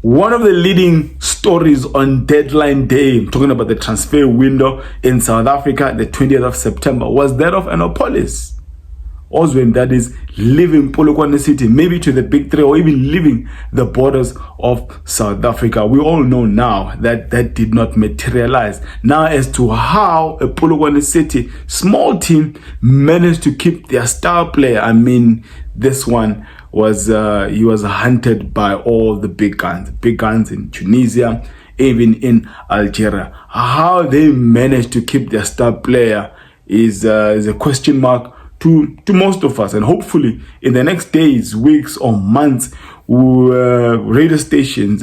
one of the leading stories on deadline day, I'm talking about the transfer window in South Africa, the 20th of September, was that of Appollis. Oswin, that is leaving Polokwane City, maybe to the Big Three, or even leaving the borders of South Africa. We all know now that that did not materialize. Now, as to how a Polokwane City small team managed to keep their star player, I mean, this one was he was hunted by all the big guns in Tunisia, even in Algeria. How they managed to keep their star player is a question mark to most of us, and hopefully in the next days, weeks, or months, radio stations,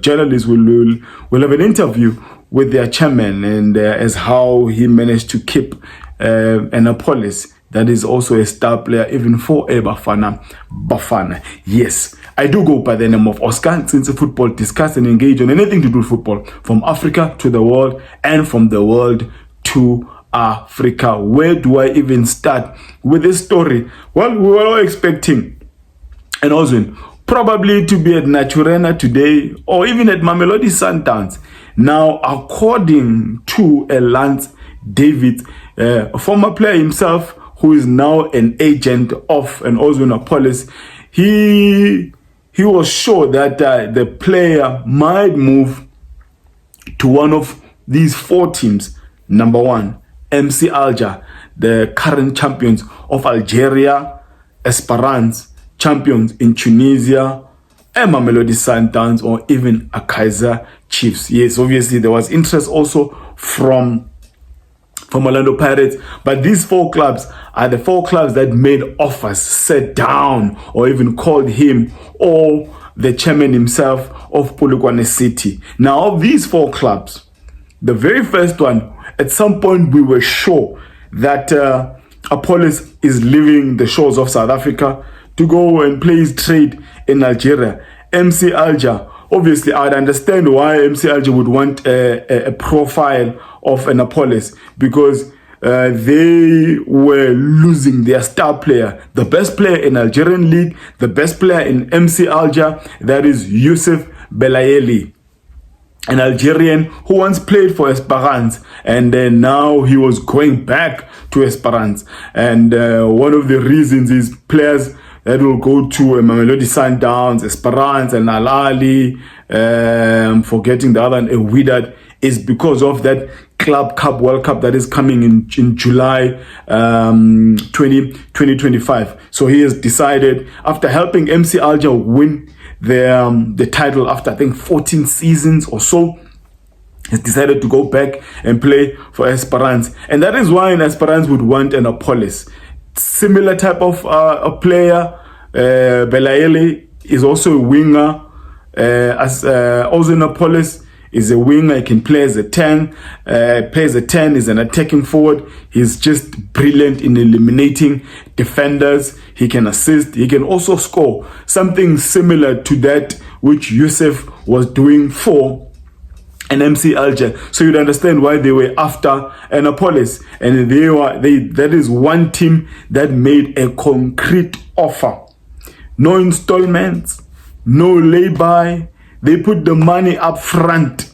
journalists will have an interview with their chairman, and as how he managed to keep Appollis, that is also a star player, even for Bafana. Yes, I do go by the name of Oscar, since football discuss and engage on anything to do with football, from Africa to the world, and from the world to Africa. Where do I even start with this story? Well, we were all expecting an Oswin probably to be at Naturena today, or even at Mamelodi Sundowns. Now, according to Lance David, a former player himself, who is now an agent of an Oswin Appollis, he was sure that the player might move to one of these four teams. Number one, MC Alger, the current champions of Algeria, Esperance, champions in Tunisia, and Mamelodi Sundowns, or even a Kaizer Chiefs. Yes, obviously there was interest also from Orlando Pirates, but these four clubs are the four clubs that made offers, sat down, or even called him or the chairman himself of Polokwane City. Now, of these four clubs, the very first one, at some point we were sure that Appollis is leaving the shores of South Africa to go and play his trade in Algeria. MC Alger, obviously I'd understand why MC Alger would want a profile of an Appollis, because they were losing their star player, the best player in Algerian league, the best player in MC Alger, that is Youssef Belayeli, an Algerian who once played for Esperance, and then now he was going back to Esperance. And one of the reasons is players that will go to Mamelodi Sundowns, Esperance, and Al Ahly, forgetting the other one, Wydad, is because of that Club Cup, World Cup that is coming in July 2025. So he has decided, after helping MC Alger win the title after I think 14 seasons or so, has decided to go back and play for Esperance. And that is why Esperance would want an Appollis. Similar type of a player. Belayeli is also a winger, as Oswin Appollis is a winger. He can play as a 10, plays a 10, is an attacking forward. He's just brilliant in eliminating defenders. He can assist. He can also score. Something similar to that which Youssef was doing for an MC Alger. So you'd understand why they were after an Appollis. And that is one team that made a concrete offer. No installments, no lay-by. They put the money up front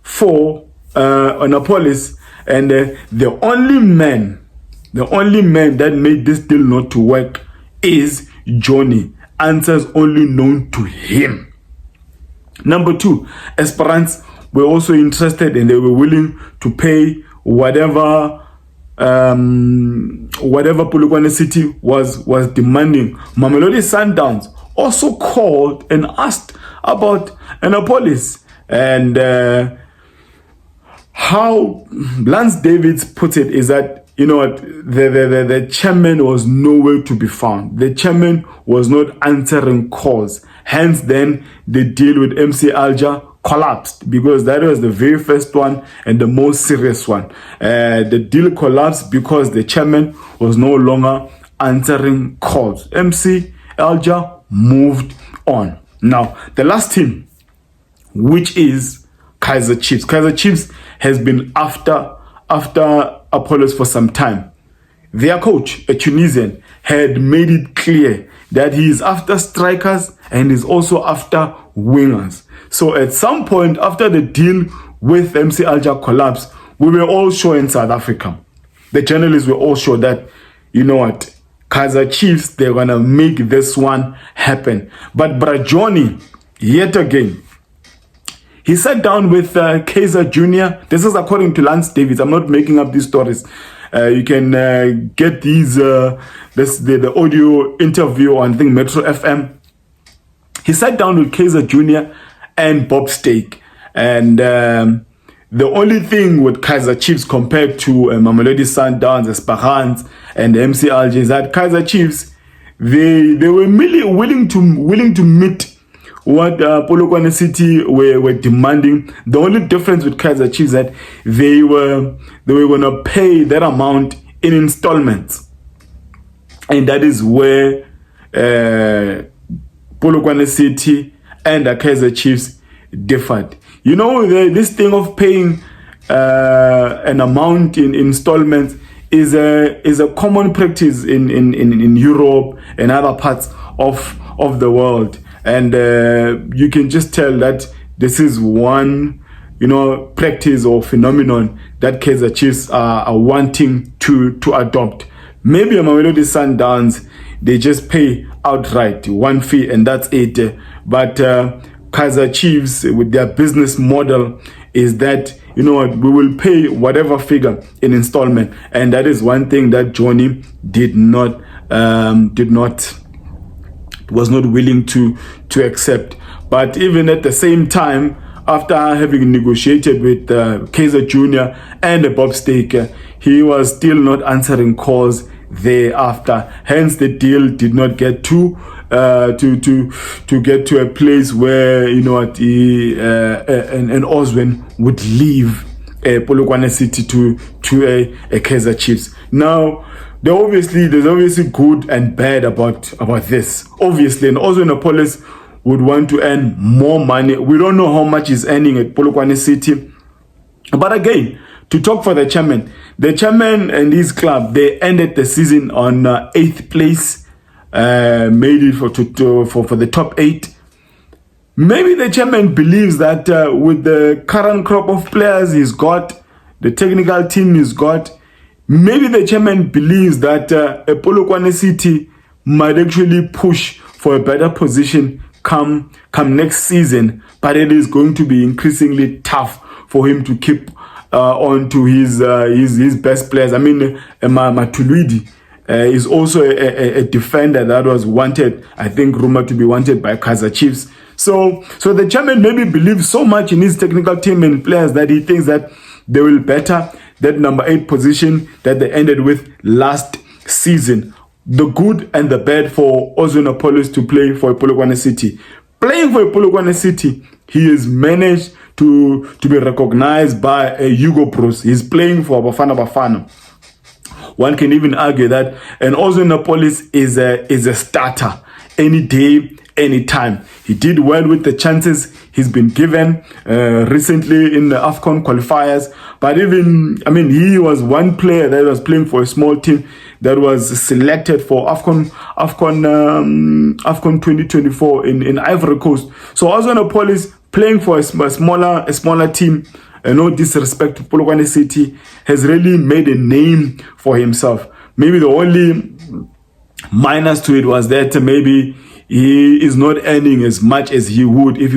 for an Appollis, and the only man that made this deal not to work is Johnny. Answers only known to him. Number two, Esperance were also interested, and they were willing to pay whatever Polokwane City was demanding. Mamelodi Sundowns also called and asked about an Appollis, and how Lance Davids put it is that, you know what, the chairman was nowhere to be found. The chairman was not answering calls. Hence, then the deal with MC Alger collapsed, because that was the very first one and the most serious one. The deal collapsed because the chairman was no longer answering calls. MC Alger moved on. Now, the last team, which is Kaizer Chiefs. Kaizer Chiefs has been after Appollis for some time. Their coach, a Tunisian, had made it clear that he is after strikers and is also after wingers. So at some point after the deal with MC Alger collapsed, we were all sure in South Africa, the journalists were all sure that, you know what, Kaizer Chiefs, they're going to make this one happen. But Johnny, yet again, he sat down with Kaizer Jr. This is according to Lance Davis. I'm not making up these stories. You can get these the audio interview on, I think, Metro FM. He sat down with Kaizer Jr. and Bob Stake. And the only thing with Kaizer Chiefs compared to Mamelodi Sundowns, Esperance, and MC Alger is that Kaizer Chiefs, they were really willing to meet what Polokwane City were demanding. The only difference with Kaizer Chiefs is that they were going to pay that amount in installments, and that is where Polokwane City and the Kaizer Chiefs differed. You know, this thing of paying an amount in installments is a common practice in Europe and other parts of the world. And you can just tell that this is one, you know, practice or phenomenon that Kaizer Chiefs are wanting to adopt. Maybe a Mamelodi Sundowns, they just pay outright one fee and that's it. But Kaizer Chiefs, with their business model, is that, you know what, we will pay whatever figure in installment, and that is one thing that Johnny was not willing to accept. But even at the same time, after having negotiated with Kaizer Jr. and Bob Stake, he was still not answering calls thereafter. Hence, the deal did not get to get to a place where, you know what, and Oswin would leave Polokwane City to a Kaizer Chiefs. Now, there's obviously good and bad about this. Obviously, and Oswin Appollis would want to earn more money. We don't know how much he's earning at Polokwane City. But again, to talk for the chairman and his club, they ended the season on 8th place, made it for the top 8. Maybe the chairman believes that with the current crop of players he's got, the technical team he's got, maybe the chairman believes that Polokwane City might actually push for a better position come next season, but it is going to be increasingly tough for him to keep on to his best players. I mean, Matuluidi is also a defender that was wanted, I think, rumored to be wanted by Kaizer Chiefs. So the chairman maybe believes so much in his technical team and players that he thinks that they will better that number 8 position that they ended with last season. The good and the bad for Oswin Appollis to play for Polokwane City. Playing for Polokwane City, he has managed to be recognized by Hugo Bruce. He's playing for Bafana. One can even argue that an Oswin Appollis is a starter any day, any time. He did well with the chances he's been given recently in the AFCON qualifiers. But even, I mean, he was one player that was playing for a small team that was selected for AFCON 2024 in Ivory Coast. So Oswin Appollis playing for a smaller team, no disrespect to Polokwane City, has really made a name for himself. Maybe the only minus to it was that maybe he is not earning as much as he would if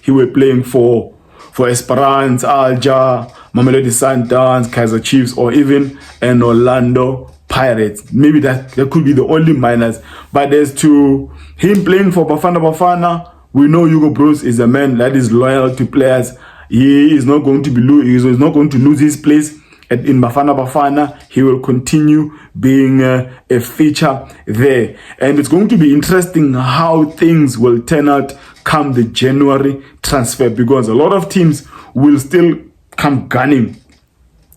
he were playing for Esperance, Alger, Mamelodi Sundowns, Kaizer Chiefs, or even an Orlando Pirates. Maybe that could be the only minus. But as to him playing for Bafana, we know Hugo Bruce is a man that is loyal to players. He is not going to lose his place in Bafana. He will continue being a feature there. And it's going to be interesting how things will turn out come the January transfer, because a lot of teams will still come gunning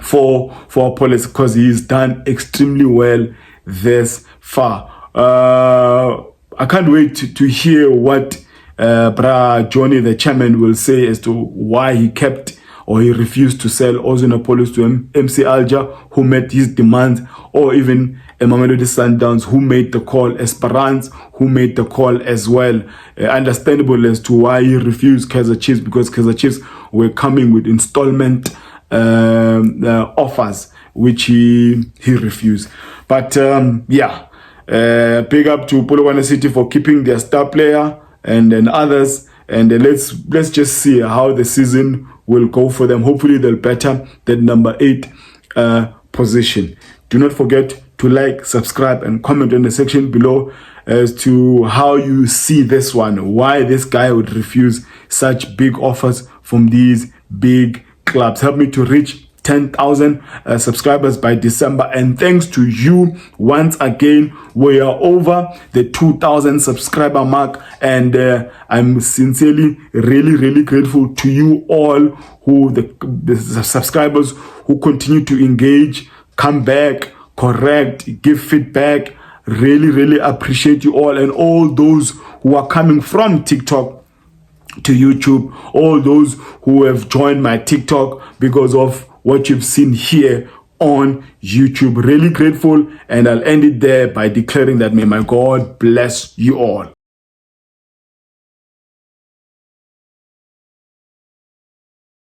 for Appollis because he's done extremely well this far. I can't wait to hear what Johnny, the chairman, will say as to why he kept or he refused to sell Oswin Appollis to MC Alger, who met his demands, or even Mamelodi Sundowns, who made the call, Esperance, who made the call as well. Understandable as to why he refused Kaizer Chiefs, because Kaizer Chiefs were coming with installment offers, which he refused. But big up to Polokwane City for keeping their star player and others. And let's just see how the season will go for them. Hopefully they'll better that number 8 position. Do not forget to like, subscribe, and comment in the section below as to how you see this one. Why this guy would refuse such big offers from these big clubs. Help me to reach 10,000 subscribers by December, and thanks to you once again, we are over the 2,000 subscriber mark, and I'm sincerely really grateful to you all, who the subscribers who continue to engage, come back, correct, give feedback. Really appreciate you all, and all those who are coming from TikTok to YouTube, all those who have joined my TikTok because of what you've seen here on YouTube. Really grateful, and I'll end it there by declaring that may my God bless you all.